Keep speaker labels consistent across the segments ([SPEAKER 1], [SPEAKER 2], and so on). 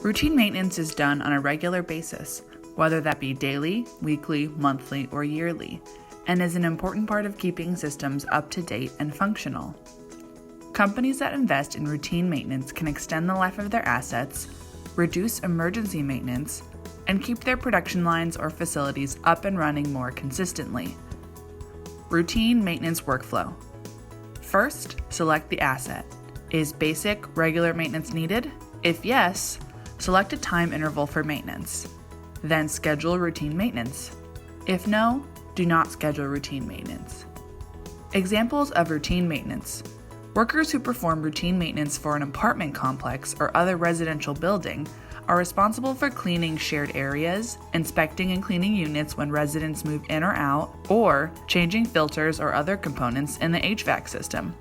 [SPEAKER 1] Routine maintenance is done on a regular basis, whether that be daily, weekly, monthly, or yearly, and is an important part of keeping systems up to date and functional. Companies that invest in routine maintenance can extend the life of their assets, reduce emergency maintenance, and keep their production lines or facilities up and running more consistently. Routine maintenance workflow. First, select the asset. Is basic, regular maintenance needed? If yes, select a time interval for maintenance. Then schedule routine maintenance. If no, do not schedule routine maintenance. Examples of routine maintenance. Workers who perform routine maintenance for an apartment complex or other residential building are responsible for cleaning shared areas, inspecting and cleaning units when residents move in or out, or changing filters or other components in the HVAC system.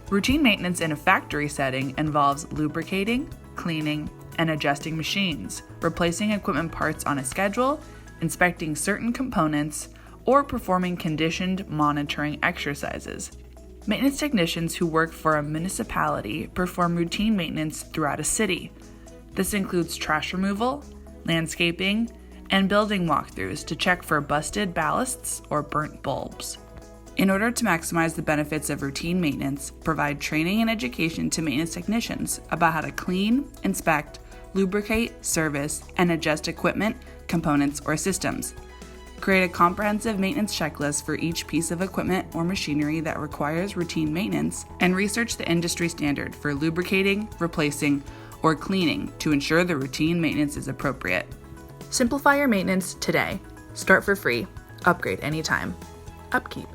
[SPEAKER 1] Routine maintenance in a factory setting involves lubricating, cleaning, and adjusting machines, replacing equipment parts on a schedule, inspecting certain components, or performing conditioned monitoring exercises. Maintenance technicians who work for a municipality perform routine maintenance throughout a city. This includes trash removal, landscaping, and building walkthroughs to check for busted ballasts or burnt bulbs. In order to maximize the benefits of routine maintenance, provide training and education to maintenance technicians about how to clean, inspect, lubricate, service, and adjust equipment, components, or systems. Create a comprehensive maintenance checklist for each piece of equipment or machinery that requires routine maintenance, and research the industry standard for lubricating, replacing, or cleaning to ensure the routine maintenance is appropriate. Simplify your maintenance today. Start for free. Upgrade anytime. Upkeep.